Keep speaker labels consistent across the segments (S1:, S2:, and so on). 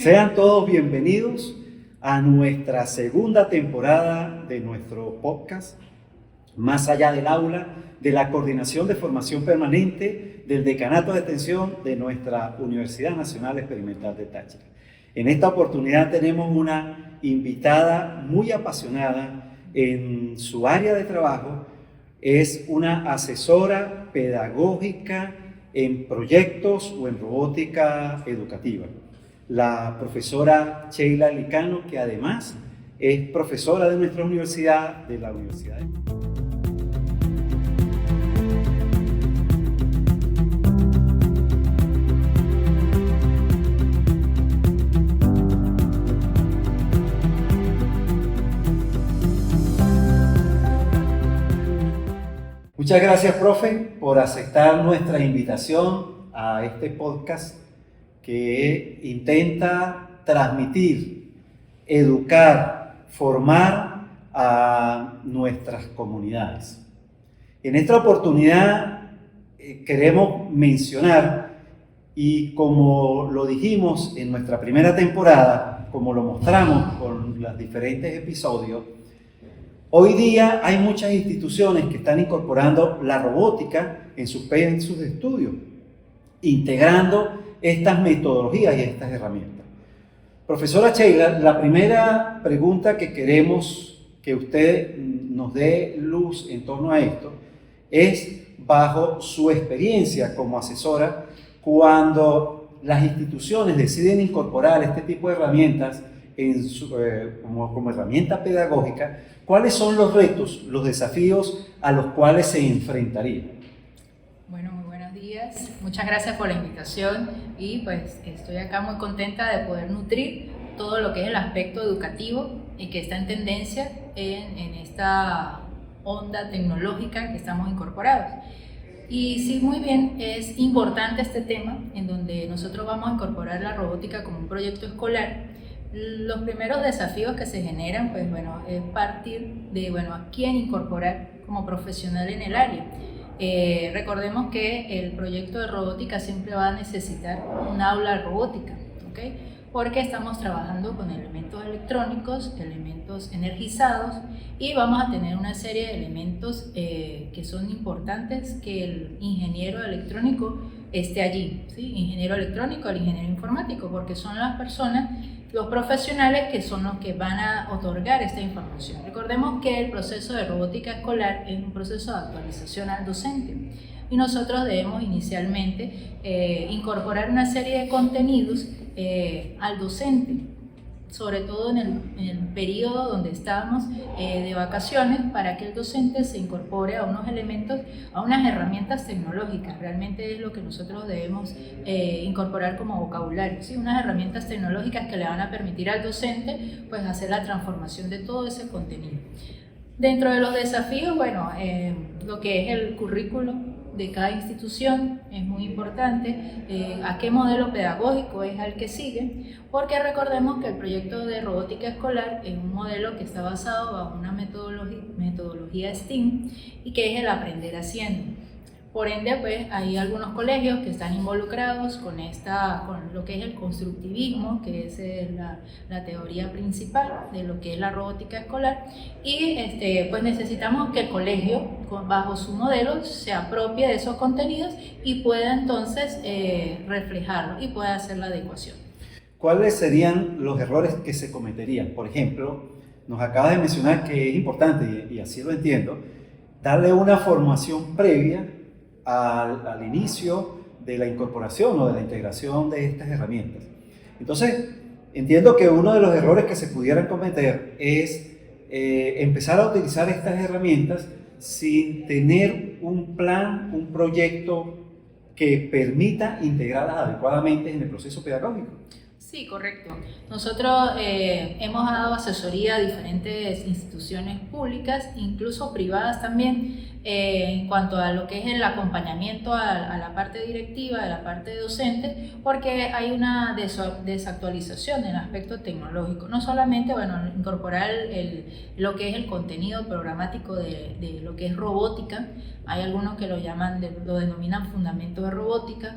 S1: Sean todos bienvenidos a nuestra segunda temporada de nuestro podcast, Más allá del aula, de la Coordinación de Formación Permanente del Decanato de Extensión de nuestra Universidad Nacional Experimental de Táchira. En esta oportunidad tenemos una invitada muy apasionada en su área de trabajo. Es una asesora pedagógica en proyectos o en robótica educativa. La profesora Sheila Licano, que además es profesora de nuestra universidad, de la Universidad de... Muchas gracias, profe, por aceptar nuestra invitación a este podcast que intenta transmitir, educar, formar a nuestras comunidades. En esta oportunidad queremos mencionar, y como lo dijimos en nuestra primera temporada, como lo mostramos con los diferentes episodios, hoy día hay muchas instituciones que están incorporando la robótica en sus de estudio, integrando estas metodologías y estas herramientas. Profesora Sheila, la primera pregunta que queremos que usted nos dé luz en torno a esto es, bajo su experiencia como asesora, cuando las instituciones deciden incorporar este tipo de herramientas como herramienta pedagógica, ¿cuáles son los retos, los desafíos a los cuales se enfrentarían?
S2: Bueno, muy buenos días. Muchas gracias por la invitación y pues estoy acá muy contenta de poder nutrir todo lo que es el aspecto educativo y que está en tendencia en esta onda tecnológica que estamos incorporados. Y sí, muy bien, es importante este tema en donde nosotros vamos a incorporar la robótica como un proyecto escolar. Los primeros desafíos que se generan, pues bueno, es partir de, bueno, a quién incorporar como profesional en el área. Recordemos que el proyecto de robótica siempre va a necesitar un aula robótica, ¿ok? Porque estamos trabajando con elementos electrónicos, elementos energizados y vamos a tener una serie de elementos que son importantes que el ingeniero electrónico esté allí, ¿sí? Ingeniero electrónico, el ingeniero informático, porque son las personas, los profesionales que son los que van a otorgar esta información. Recordemos que el proceso de robótica escolar es un proceso de actualización al docente y nosotros debemos inicialmente incorporar una serie de contenidos al docente, sobre todo en el periodo donde estábamos de vacaciones, para que el docente se incorpore a unos elementos, a unas herramientas tecnológicas. Realmente es lo que nosotros debemos incorporar como vocabulario, ¿sí? Unas herramientas tecnológicas que le van a permitir al docente pues, hacer la transformación de todo ese contenido. Dentro de los desafíos, bueno, lo que es el currículo de cada institución es muy importante, a qué modelo pedagógico es al que sigue, porque recordemos que el proyecto de robótica escolar es un modelo que está basado bajo una metodología STEAM y que es el aprender haciendo. Por ende, pues hay algunos colegios que están involucrados con lo que es el constructivismo, que es la teoría principal de lo que es la robótica escolar, y pues necesitamos que el colegio, bajo su modelo, se apropie de esos contenidos y pueda entonces reflejarlo y pueda hacer la adecuación.
S1: ¿Cuáles serían los errores que se cometerían? Por ejemplo, nos acaba de mencionar que es importante, y así lo entiendo, darle una formación previa al inicio de la incorporación o de la integración de estas herramientas. Entonces, entiendo que uno de los errores que se pudieran cometer es empezar a utilizar estas herramientas sin tener un plan, un proyecto que permita integrarlas adecuadamente en el proceso pedagógico.
S2: Sí, correcto. Nosotros hemos dado asesoría a diferentes instituciones públicas, incluso privadas también, en cuanto a lo que es el acompañamiento a la parte directiva, a la parte docente, porque hay una desactualización en el aspecto tecnológico. No solamente, bueno, incorporar lo que es el contenido programático de lo que es robótica. Hay algunos que lo denominan fundamentos de robótica,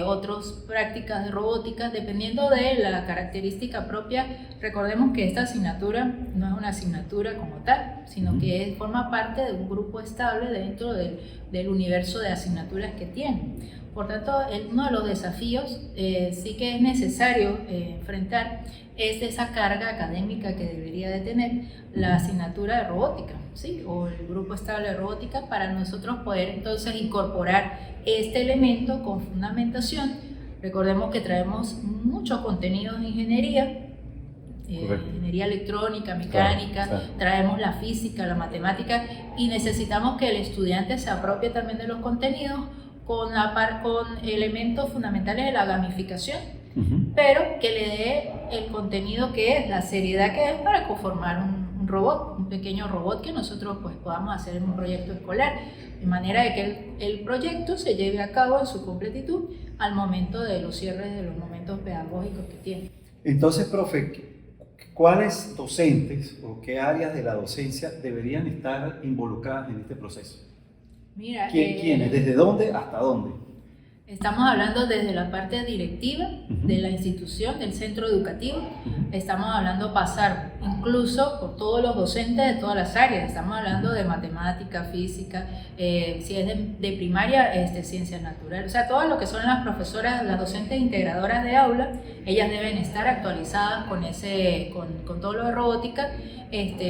S2: otros prácticas de robótica, dependiendo de la característica propia. Recordemos que esta asignatura no es una asignatura como tal, sino que forma parte de un grupo estable dentro del universo de asignaturas que tiene. Por tanto, uno de los desafíos sí que es necesario enfrentar es esa carga académica que debería de tener la asignatura de robótica, ¿sí? O el grupo estable de robótica, para nosotros poder entonces incorporar este elemento con fundamentación. Recordemos que traemos muchos contenidos de ingeniería, ingeniería electrónica, mecánica, claro. Traemos la física, la matemática, y necesitamos que el estudiante se apropie también de los contenidos con elementos fundamentales de la gamificación, pero que le dé el contenido que es, la seriedad que es, para conformar un robot, un pequeño robot que nosotros pues podamos hacer en un proyecto escolar, de manera de que el proyecto se lleve a cabo en su completitud al momento de los cierres de los momentos pedagógicos que tiene.
S1: Entonces, profe, ¿cuáles docentes o qué áreas de la docencia deberían estar involucradas en este proceso?
S2: Mira,
S1: ¿Quiénes? ¿Desde dónde hasta dónde?
S2: Estamos hablando desde la parte directiva de la institución, del centro educativo. Estamos hablando pasar incluso por todos los docentes de todas las áreas. Estamos hablando de matemática, física, si es de primaria, ciencias naturales. O sea, todo lo que son las profesoras, las docentes integradoras de aula, ellas deben estar actualizadas con todo lo de robótica.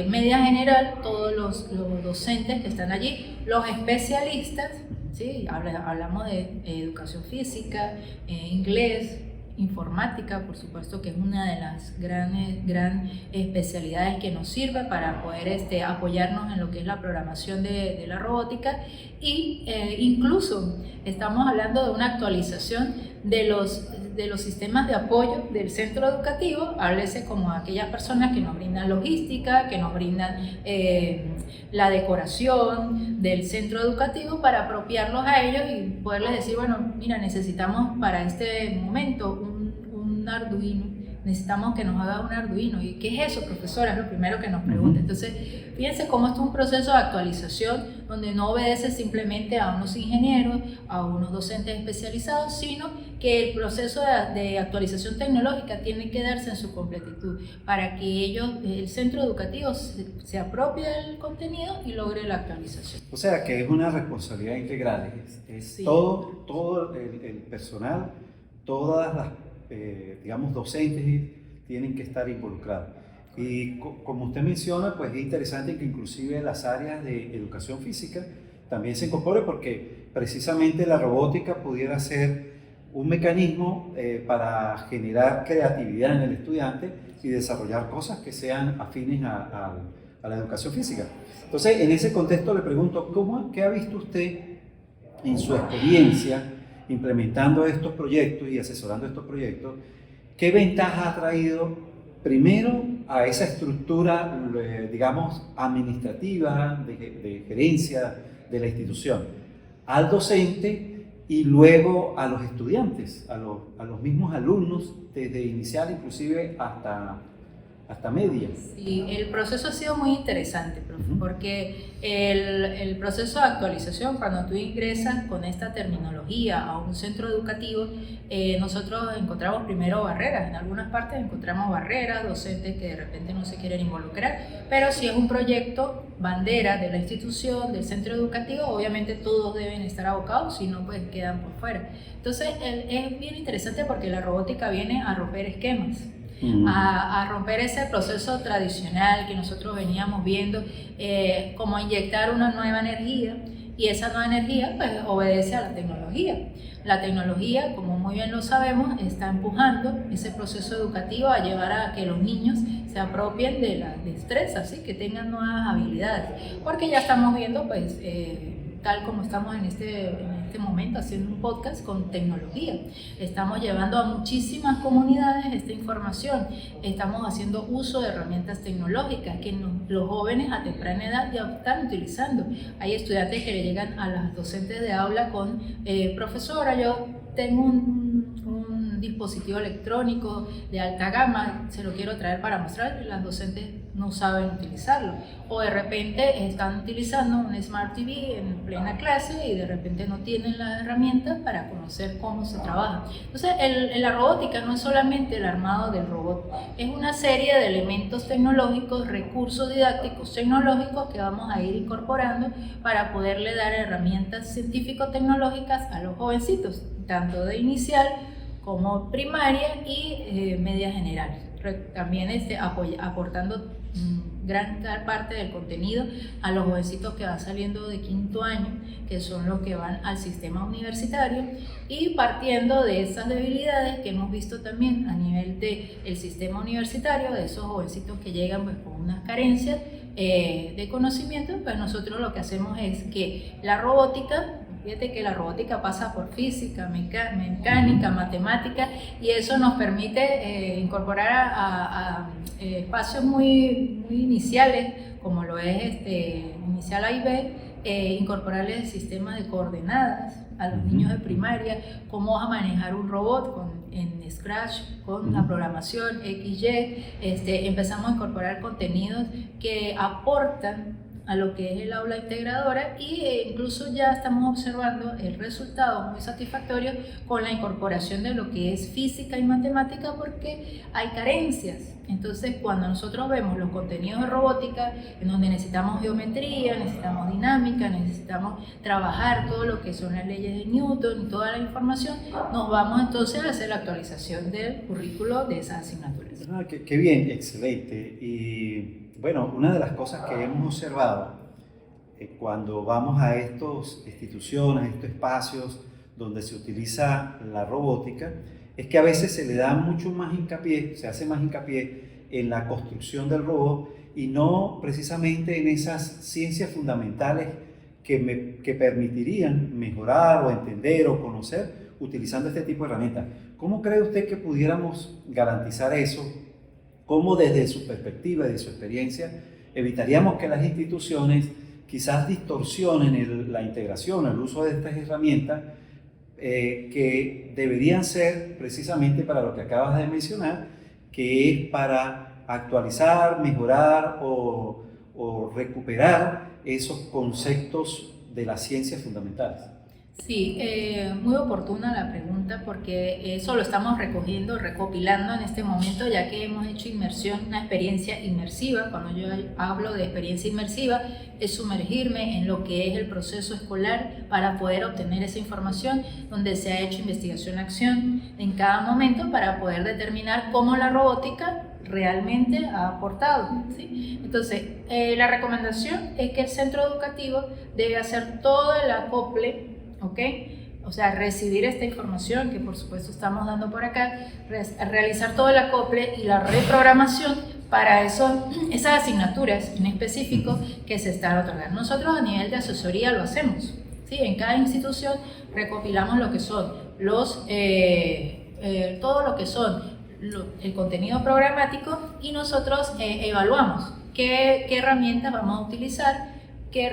S2: Media general, todos los docentes que están allí, los especialistas. Sí, hablamos de educación física, inglés, informática, por supuesto, que es una de las gran especialidades que nos sirve para poder apoyarnos en lo que es la programación de la robótica, y incluso estamos hablando de una actualización de los sistemas de apoyo del centro educativo. Háblese como aquellas personas que nos brindan logística, que nos brindan la decoración del centro educativo, para apropiarlos a ellos y poderles decir, bueno, mira, necesitamos para este momento un Arduino, necesitamos que nos haga un Arduino. ¿Y qué es eso, profesora? Es lo primero que nos pregunta. Entonces, fíjense cómo esto es un proceso de actualización donde no obedece simplemente a unos ingenieros, a unos docentes especializados, sino que el proceso de actualización tecnológica tiene que darse en su completitud para que ellos, el centro educativo, se apropie del contenido y logre la actualización.
S1: O sea, que es una responsabilidad integral, sí. Todo el personal, todas las digamos, docentes tienen que estar involucrados. Y como usted menciona, pues es interesante que inclusive las áreas de educación física también se incorporen, porque precisamente la robótica pudiera ser un mecanismo para generar creatividad en el estudiante y desarrollar cosas que sean afines a la educación física. Entonces, en ese contexto le pregunto, ¿qué ha visto usted en su experiencia implementando estos proyectos y asesorando estos proyectos? ¿Qué ventajas ha traído primero a esa estructura, digamos, administrativa, de gerencia de la institución, al docente y luego a los estudiantes, a los mismos alumnos, desde inicial inclusive hasta media?
S2: Sí, el proceso ha sido muy interesante, profe, porque el proceso de actualización, cuando tú ingresas con esta terminología a un centro educativo, nosotros encontramos primero barreras. En algunas partes encontramos barreras, docentes que de repente no se quieren involucrar, pero si es un proyecto bandera de la institución, del centro educativo, obviamente todos deben estar abocados, si no, pues quedan por fuera. Entonces es bien interesante porque la robótica viene a romper esquemas, a romper ese proceso tradicional que nosotros veníamos viendo, como a inyectar una nueva energía, y esa nueva energía pues obedece a la tecnología. La tecnología, como muy bien lo sabemos, está empujando ese proceso educativo a llevar a que los niños se apropien de las destrezas, ¿sí? Que tengan nuevas habilidades, porque ya estamos viendo, pues, tal como estamos en este este momento haciendo un podcast con tecnología. Estamos llevando a muchísimas comunidades esta información. Estamos haciendo uso de herramientas tecnológicas que los jóvenes a temprana edad ya están utilizando. Hay estudiantes que le llegan a las docentes de aula con profesora, yo tengo un dispositivo electrónico de alta gama, se lo quiero traer para mostrar, las docentes no saben utilizarlo, o de repente están utilizando un Smart TV en plena clase y de repente no tienen las herramientas para conocer cómo se trabaja. Entonces la robótica no es solamente el armado del robot, es una serie de elementos tecnológicos, recursos didácticos tecnológicos que vamos a ir incorporando para poderle dar herramientas científico-tecnológicas a los jovencitos, tanto de inicial como primaria y media general. También aportando gran parte del contenido a los jovencitos que van saliendo de quinto año, que son los que van al sistema universitario, y partiendo de esas debilidades que hemos visto también a nivel del sistema universitario, de esos jovencitos que llegan pues, con unas carencias de conocimiento, pues nosotros lo que hacemos es que la robótica, fíjate que la robótica pasa por física, mecánica, matemática, y eso nos permite incorporar a espacios muy iniciales, como lo es inicial A y B, incorporarle el sistema de coordenadas a los niños de primaria, cómo vas a manejar un robot en Scratch, con la programación XY. Empezamos a incorporar contenidos que aportan a lo que es el aula integradora y incluso ya estamos observando el resultado muy satisfactorio con la incorporación de lo que es física y matemática, porque hay carencias. Entonces, cuando nosotros vemos los contenidos de robótica, en donde necesitamos geometría, necesitamos dinámica, necesitamos trabajar todo lo que son las leyes de Newton y toda la información, nos vamos entonces a hacer la actualización del currículo de esas asignaturas.
S1: Qué bien, excelente. Y bueno, una de las cosas que hemos observado cuando vamos a estas instituciones, a estos espacios donde se utiliza la robótica, es que a veces se le da mucho más hincapié, se hace más hincapié en la construcción del robot y no precisamente en esas ciencias fundamentales que permitirían mejorar o entender o conocer utilizando este tipo de herramientas. ¿Cómo cree usted que pudiéramos garantizar eso? ¿Cómo desde su perspectiva y de su experiencia evitaríamos que las instituciones quizás distorsionen la integración, el uso de estas herramientas que deberían ser precisamente para lo que acabas de mencionar, que es para actualizar, mejorar o recuperar esos conceptos de las ciencias fundamentales?
S2: Sí, muy oportuna la pregunta, porque eso lo estamos recopilando en este momento, ya que hemos hecho inmersión, una experiencia inmersiva. Cuando yo hablo de experiencia inmersiva, es sumergirme en lo que es el proceso escolar para poder obtener esa información, donde se ha hecho investigación-acción en cada momento para poder determinar cómo la robótica realmente ha aportado, ¿sí? Entonces, la recomendación es que el centro educativo debe hacer todo el acople, ¿ok? O sea, recibir esta información que por supuesto estamos dando por acá, realizar todo el acople y la reprogramación para esas asignaturas en específico que se están otorgando. Nosotros a nivel de asesoría lo hacemos, ¿sí? En cada institución recopilamos lo que son todo lo que son el contenido programático y nosotros evaluamos qué herramientas vamos a utilizar, qué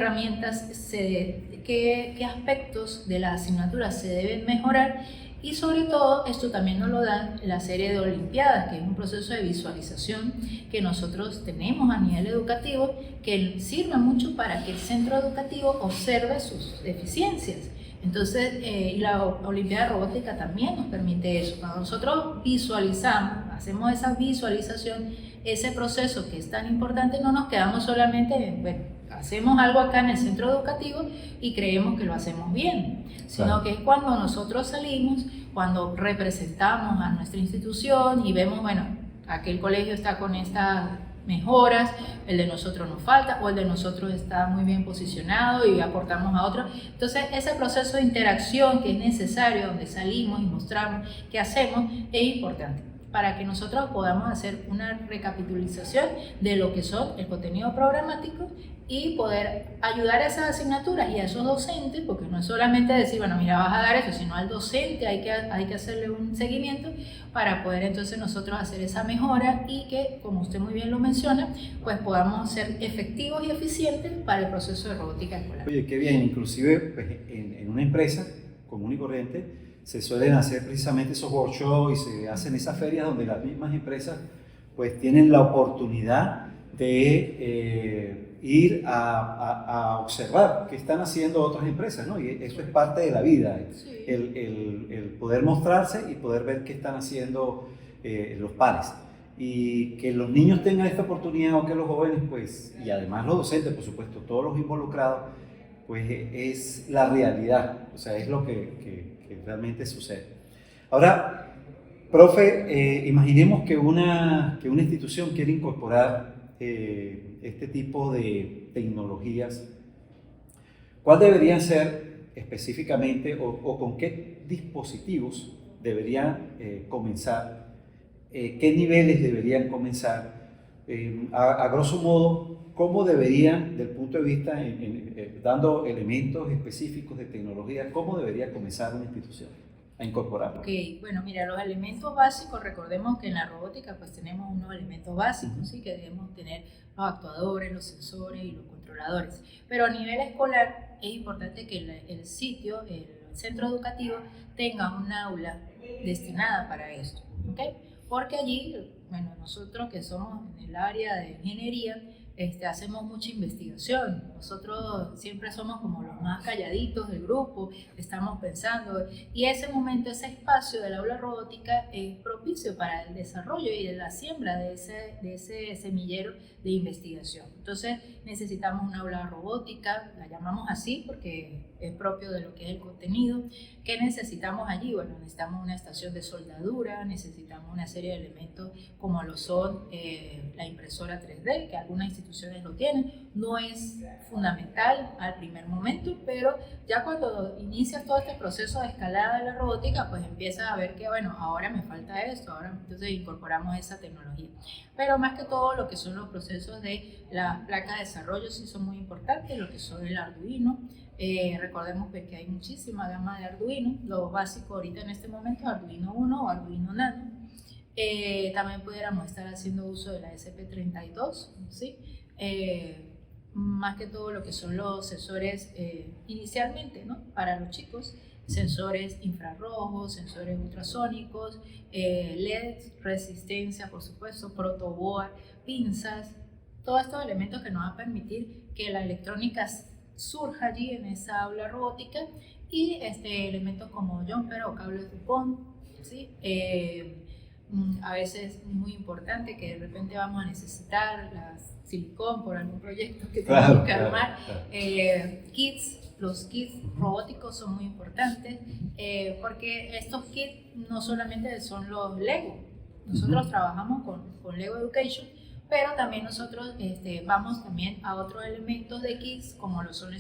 S2: aspectos de la asignatura se deben mejorar, y sobre todo esto también nos lo dan la serie de olimpiadas, que es un proceso de visualización que nosotros tenemos a nivel educativo, que sirve mucho para que el centro educativo observe sus deficiencias. Entonces, la Olimpiada de Robótica también nos permite eso. Cuando nosotros visualizamos, hacemos esa visualización, ese proceso que es tan importante, no nos quedamos solamente en, bueno, hacemos algo acá en el centro educativo y creemos que lo hacemos bien, sino que es cuando nosotros salimos, cuando representamos a nuestra institución y vemos, bueno, aquel colegio está con estas mejoras, el de nosotros nos falta, o el de nosotros está muy bien posicionado y aportamos a otro. Entonces, ese proceso de interacción que es necesario, donde salimos y mostramos qué hacemos, es importante para que nosotros podamos hacer una recapitulación de lo que son el contenido programático y poder ayudar a esas asignaturas y a esos docentes, porque no es solamente decir, bueno, mira, vas a dar eso, sino al docente hay que hacerle un seguimiento para poder entonces nosotros hacer esa mejora y que, como usted muy bien lo menciona, pues podamos ser efectivos y eficientes para el proceso de robótica escolar.
S1: Oye, qué bien, inclusive pues, en una empresa común y corriente se suelen hacer precisamente esos workshops y se hacen esas ferias donde las mismas empresas pues tienen la oportunidad de ir a observar qué están haciendo otras empresas, ¿no? Y eso es parte de la vida,
S2: Sí.
S1: el poder mostrarse y poder ver qué están haciendo los pares. Y que los niños tengan esta oportunidad, o que los jóvenes, pues, y además los docentes, por supuesto, todos los involucrados, pues es la realidad, o sea, es lo que realmente sucede. Ahora, profe, imaginemos que una institución quiere incorporar este tipo de tecnologías. ¿Cuál deberían ser específicamente o con qué dispositivos deberían comenzar? ¿Qué niveles deberían comenzar? A grosso modo, ¿cómo deberían, del punto de vista, dando elementos específicos de tecnología, cómo debería comenzar una institución a incorporarlo?
S2: Ok, bueno, mira, los elementos básicos, recordemos que en la robótica pues tenemos unos elementos básicos, ¿sí? Que debemos tener los actuadores, los sensores y los controladores. Pero a nivel escolar es importante que el sitio, el centro educativo, tenga un aula destinada para esto, ¿ok? Porque allí, bueno, nosotros que somos en el área de ingeniería, hacemos mucha investigación. Nosotros siempre somos como los más calladitos del grupo, estamos pensando, y ese momento, ese espacio del aula robótica es propicio para el desarrollo y de la siembra de ese semillero de investigación. Entonces necesitamos una aula robótica, la llamamos así porque es propio de lo que es el contenido. ¿Qué necesitamos allí? Bueno, necesitamos una estación de soldadura, necesitamos una serie de elementos como lo son la impresora 3D, que algunas instituciones lo tienen. No es fundamental al primer momento, pero ya cuando inicias todo este proceso de escalada de la robótica, pues empiezas a ver que, bueno, ahora me falta esto, ahora entonces incorporamos esa tecnología. Pero más que todo lo que son los procesos de la placa de desarrollo sí son muy importantes, lo que son el Arduino. Recordemos que hay muchísima gama de Arduino. Lo básico ahorita en este momento es Arduino Uno o Arduino Nano. También pudiéramos estar haciendo uso de la SP32, ¿sí? Más que todo lo que son los sensores inicialmente, ¿no? Para los chicos, sensores infrarrojos, sensores ultrasónicos, LED, resistencia, por supuesto, protoboard, pinzas, todos estos elementos que nos van a permitir que la electrónica surja allí en esa aula robótica, y elementos como jumper o cables DuPont, ¿sí? A veces es muy importante que de repente vamos a necesitar las silicón por algún proyecto que tenemos que armar. Kits, los kits robóticos son muy importantes porque estos kits no solamente son los Lego, nosotros trabajamos con Lego Education, pero también nosotros vamos también a otros elementos de kits como lo son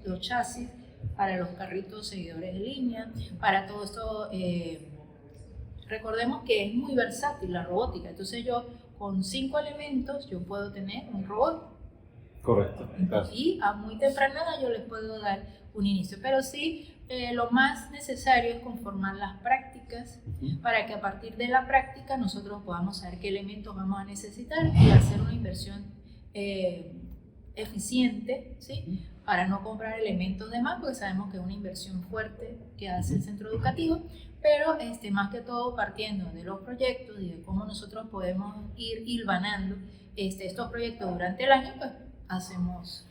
S2: los chasis para los carritos seguidores de línea, para todo esto. Recordemos que es muy versátil la robótica, entonces yo con 5 elementos yo puedo tener un robot.
S1: Correcto. Claro.
S2: Y a muy temprana edad yo les puedo dar un inicio, pero sí lo más necesario es conformar las prácticas para que a partir de la práctica nosotros podamos saber qué elementos vamos a necesitar y hacer una inversión eficiente, ¿sí? Para no comprar elementos de más, porque sabemos que es una inversión fuerte que hace el centro educativo, pero más que todo partiendo de los proyectos y de cómo nosotros podemos ir hilvanando estos proyectos durante el año, pues hacemos...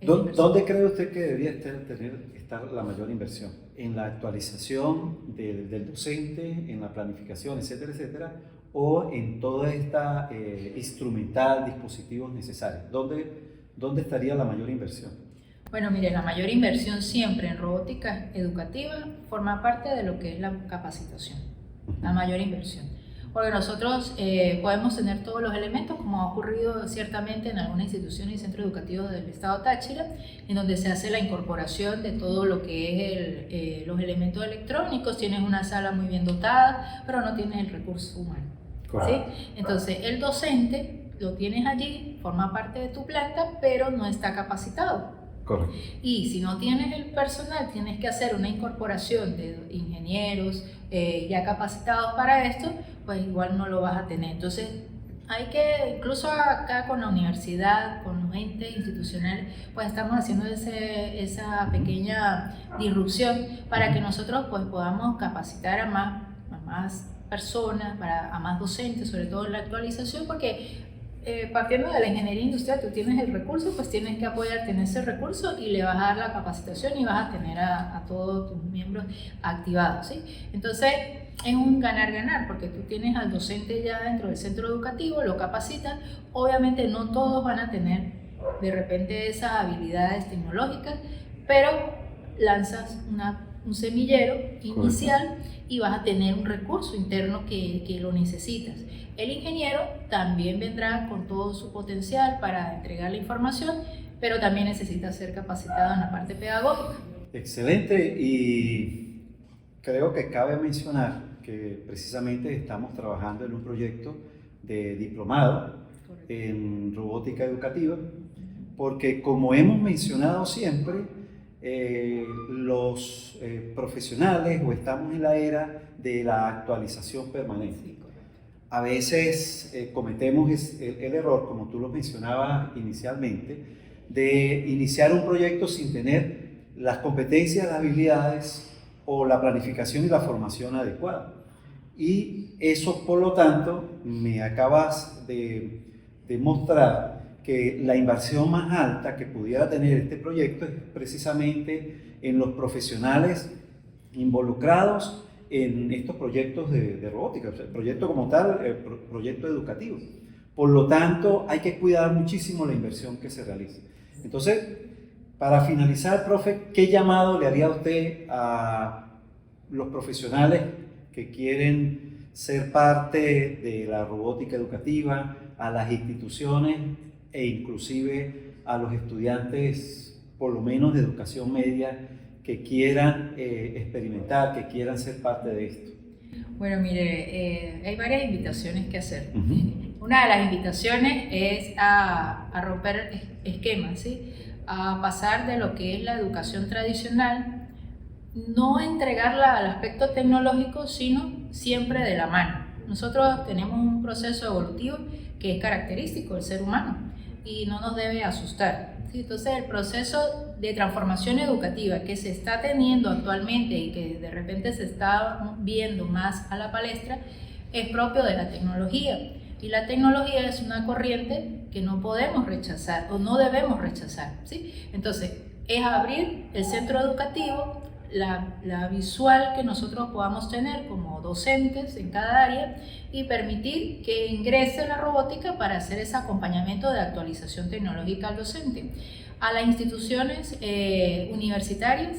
S1: ¿Dónde cree usted que debería estar la mayor inversión? ¿En la actualización del docente, en la planificación, etcétera, etcétera? ¿O en toda esta instrumental, dispositivos necesarios? ¿Dónde estaría la mayor inversión?
S2: Bueno, mire, la mayor inversión siempre en robótica educativa forma parte de lo que es la capacitación, la mayor inversión. Porque nosotros podemos tener todos los elementos, como ha ocurrido ciertamente en algunas instituciones y centros educativos del estado Táchira, en donde se hace la incorporación de todo lo que es los elementos electrónicos. Tienes una sala muy bien dotada, pero no tienes el recurso humano.
S1: Correcto.
S2: ¿sí? Entonces, el docente lo tienes allí, forma parte de tu planta, pero no está capacitado.
S1: Correcto.
S2: Y si no tienes el personal, tienes que hacer una incorporación de ingenieros ya capacitados para esto, pues igual no lo vas a tener. Entonces, hay que, incluso acá con la universidad, con los entes institucionales, pues estamos haciendo esa pequeña disrupción para que nosotros pues podamos capacitar a más personas, a más docentes, sobre todo en la actualización, porque partiendo de la ingeniería industrial, tú tienes el recurso, pues tienes que apoyarte en ese recurso y le vas a dar la capacitación y vas a tener a todos tus miembros activados, ¿sí? Entonces, es un ganar-ganar, porque tú tienes al docente ya dentro del centro educativo, lo capacitas, obviamente no todos van a tener de repente esas habilidades tecnológicas, pero lanzas un semillero inicial y vas a tener un recurso interno que lo necesitas. El ingeniero también vendrá con todo su potencial para entregar la información, pero también necesita ser capacitado en la parte pedagógica.
S1: Excelente, y creo que cabe mencionar que precisamente estamos trabajando en un proyecto de diplomado en robótica educativa, porque como hemos mencionado siempre, los profesionales o estamos en la era de la actualización permanente. A veces cometemos el error, como tú lo mencionabas inicialmente, de iniciar un proyecto sin tener las competencias, las habilidades o la planificación y la formación adecuada. Y eso, por lo tanto, me acabas de mostrar que la inversión más alta que pudiera tener este proyecto es precisamente en los profesionales involucrados en estos proyectos de robótica, o sea, el proyecto como tal, el proyecto educativo. Por lo tanto, hay que cuidar muchísimo la inversión que se realiza. Entonces, para finalizar, profe, ¿qué llamado le haría usted a los profesionales que quieren ser parte de la robótica educativa, a las instituciones e inclusive a los estudiantes, por lo menos de educación media, que quieran experimentar, que quieran ser parte de esto?
S2: Bueno, mire, hay varias invitaciones que hacer.
S1: Uh-huh.
S2: Una de las invitaciones es a romper esquemas, ¿sí? A pasar de lo que es la educación tradicional, no entregarla al aspecto tecnológico, sino siempre de la mano. Nosotros tenemos un proceso evolutivo que es característico del ser humano y no nos debe asustar. Entonces, el proceso de transformación educativa que se está teniendo actualmente y que de repente se está viendo más a la palestra es propio de la tecnología. Y la tecnología es una corriente que no podemos rechazar o no debemos rechazar, ¿sí? Entonces, es abrir el centro educativo, la visual que nosotros podamos tener como docentes en cada área y permitir que ingrese la robótica para hacer ese acompañamiento de actualización tecnológica al docente. A las instituciones universitarias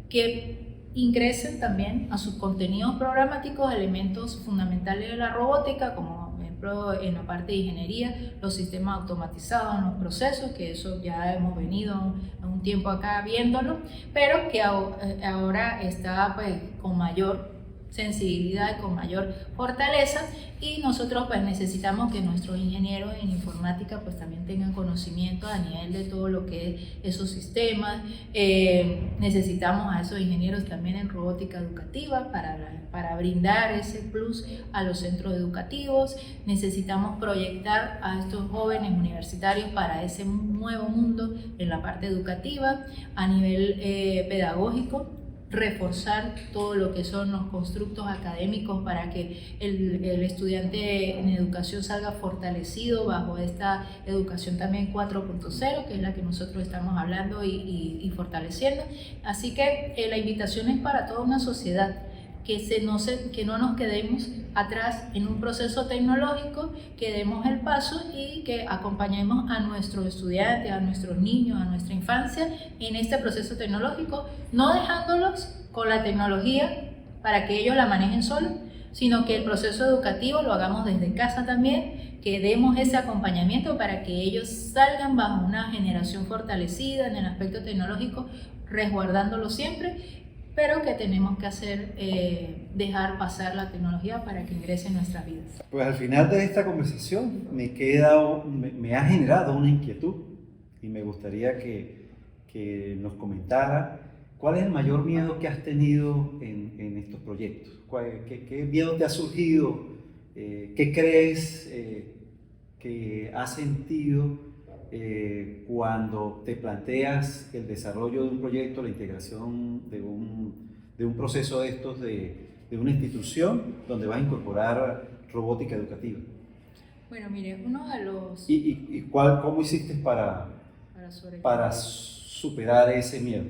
S2: que ingresen también a sus contenidos programáticos elementos fundamentales de la robótica, como por ejemplo en la parte de ingeniería, los sistemas automatizados en los procesos, que eso ya hemos venido un tiempo acá viéndolo, pero que ahora está pues con mayor sensibilidad y con mayor fortaleza, y nosotros pues necesitamos que nuestros ingenieros en informática pues también tengan conocimiento a nivel de todo lo que es esos sistemas. Necesitamos a esos ingenieros también en robótica educativa para brindar ese plus a los centros educativos. Necesitamos proyectar a estos jóvenes universitarios para ese nuevo mundo en la parte educativa, a nivel pedagógico, reforzar todo lo que son los constructos académicos para que el estudiante en educación salga fortalecido bajo esta educación también 4.0, que es la que nosotros estamos hablando y fortaleciendo. Así que la invitación es para toda una sociedad, que no nos quedemos atrás en un proceso tecnológico, que demos el paso y que acompañemos a nuestros estudiantes, a nuestros niños, a nuestra infancia en este proceso tecnológico, no dejándolos con la tecnología para que ellos la manejen solos, sino que el proceso educativo lo hagamos desde casa también, que demos ese acompañamiento para que ellos salgan bajo una generación fortalecida en el aspecto tecnológico, resguardándolo siempre, pero que tenemos que hacer, dejar pasar la tecnología para que ingrese en nuestras vidas.
S1: Pues al final de esta conversación me ha generado una inquietud y me gustaría que nos comentara cuál es el mayor miedo que has tenido en estos proyectos. ¿Qué miedo te ha surgido? ¿Qué crees que has sentido cuando te planteas el desarrollo de un proyecto, la integración de un proceso de estos de una institución donde vas a incorporar robótica educativa?
S2: Bueno, mire, uno de los...
S1: ¿Cómo hiciste para superar ese miedo?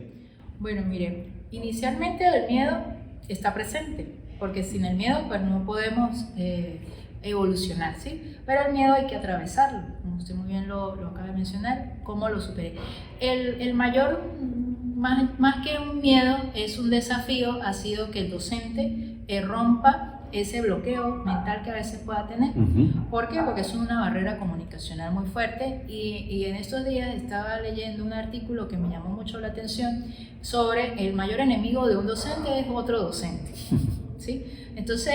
S2: Bueno, mire, inicialmente el miedo está presente, porque sin el miedo pues no podemos evolucionar, ¿sí? Pero el miedo hay que atravesarlo, como usted muy bien lo acaba de mencionar. ¿Cómo lo superé? El mayor, más que un miedo, es un desafío, ha sido que el docente rompa ese bloqueo mental que a veces pueda tener. ¿Por qué? Porque es una barrera comunicacional muy fuerte y en estos días estaba leyendo un artículo que me llamó mucho la atención sobre el mayor enemigo de un docente es otro docente. ¿Sí? Entonces,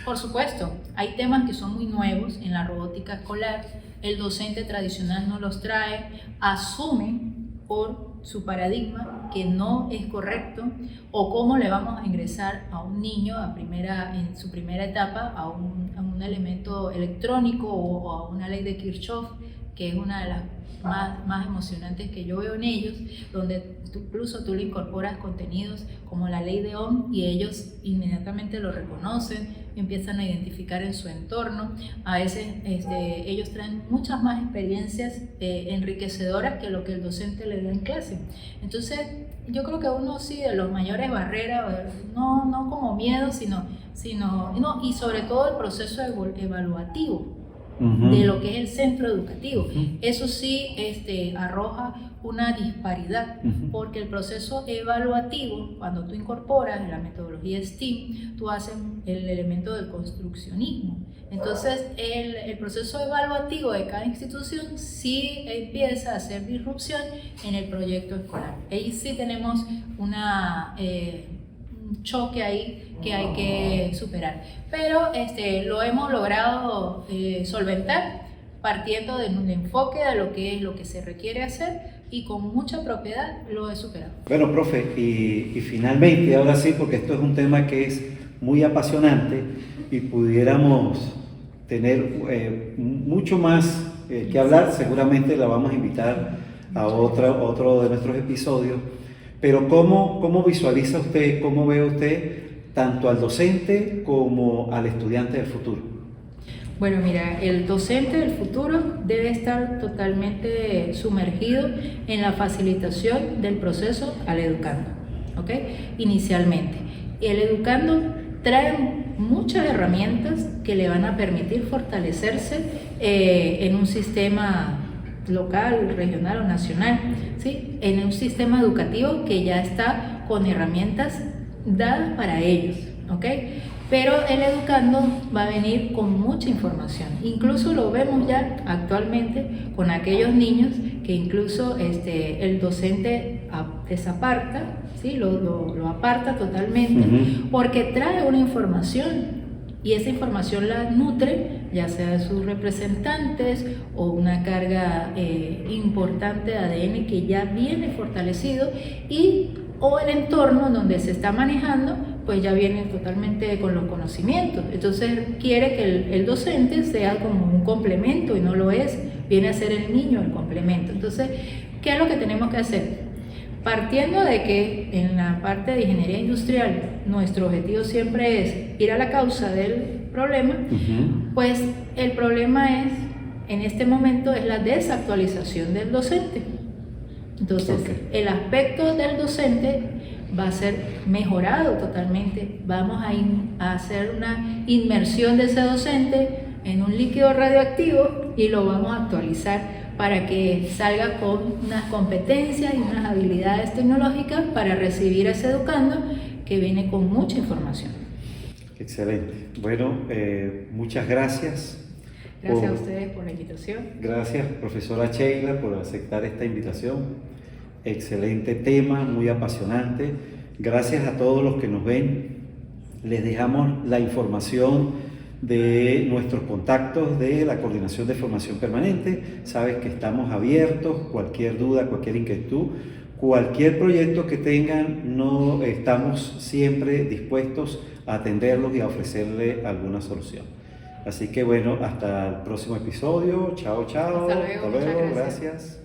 S2: por supuesto, hay temas que son muy nuevos en la robótica escolar, el docente tradicional no los trae, asume por su paradigma que no es correcto, o cómo le vamos a ingresar a un niño en su primera etapa a un elemento electrónico o a una ley de Kirchhoff, que es una de las más emocionantes que yo veo en ellos, donde incluso tú le incorporas contenidos como la ley de Ohm y ellos inmediatamente lo reconocen, empiezan a identificar en su entorno. A veces ellos traen muchas más experiencias enriquecedoras que lo que el docente le da en clase. Entonces yo creo que uno sí de los mayores barreras, no como miedo, y sobre todo el proceso evaluativo de lo que es el centro educativo. Eso sí arroja una disparidad, porque el proceso evaluativo, cuando tú incorporas la metodología STEAM, tú haces el elemento del construccionismo. Entonces el proceso evaluativo de cada institución sí empieza a hacer disrupción en el proyecto escolar. Ahí sí tenemos un choque ahí que hay que superar, pero lo hemos logrado solventar partiendo de un enfoque de lo que se requiere hacer, y con mucha propiedad lo he superado.
S1: Bueno, profe, y finalmente, ahora sí, porque esto es un tema que es muy apasionante y pudiéramos tener mucho más que hablar, seguramente la vamos a invitar a otro de nuestros episodios. Pero ¿cómo visualiza usted, cómo ve usted tanto al docente como al estudiante del futuro?
S2: Bueno, mira, el docente del futuro debe estar totalmente sumergido en la facilitación del proceso al educando, ¿ok? Inicialmente. El educando trae muchas herramientas que le van a permitir fortalecerse en un sistema local, regional o nacional, ¿sí? En un sistema educativo que ya está con herramientas dadas para ellos, ¿ok? Pero el educando va a venir con mucha información. Incluso lo vemos ya actualmente con aquellos niños que incluso el docente desaparta, ¿sí? Lo aparta totalmente, porque trae una información y esa información la nutre, ya sea de sus representantes o una carga importante de ADN que ya viene fortalecido, o el entorno donde se está manejando pues ya viene totalmente con los conocimientos. Entonces quiere que el docente sea como un complemento y no lo es, viene a ser el niño el complemento. Entonces, ¿qué es lo que tenemos que hacer? Partiendo de que en la parte de ingeniería industrial nuestro objetivo siempre es ir a la causa del problema, pues el problema en este momento es la desactualización del docente. Entonces, el aspecto del docente va a ser mejorado totalmente. Vamos a hacer una inmersión de ese docente en un líquido radioactivo y lo vamos a actualizar para que salga con unas competencias y unas habilidades tecnológicas para recibir a ese educando que viene con mucha información.
S1: Excelente. Bueno, muchas gracias.
S2: Gracias a ustedes por la invitación.
S1: Gracias, profesora Sheila, por aceptar esta invitación. Excelente tema, muy apasionante. Gracias a todos los que nos ven. Les dejamos la información de nuestros contactos de la Coordinación de Formación Permanente. Sabes que estamos abiertos, cualquier duda, cualquier inquietud, cualquier proyecto que tengan, no estamos siempre dispuestos a atenderlos y a ofrecerle alguna solución. Así que bueno, hasta el próximo episodio. Chao, chao.
S2: Hasta luego, muchas gracias.
S1: Gracias.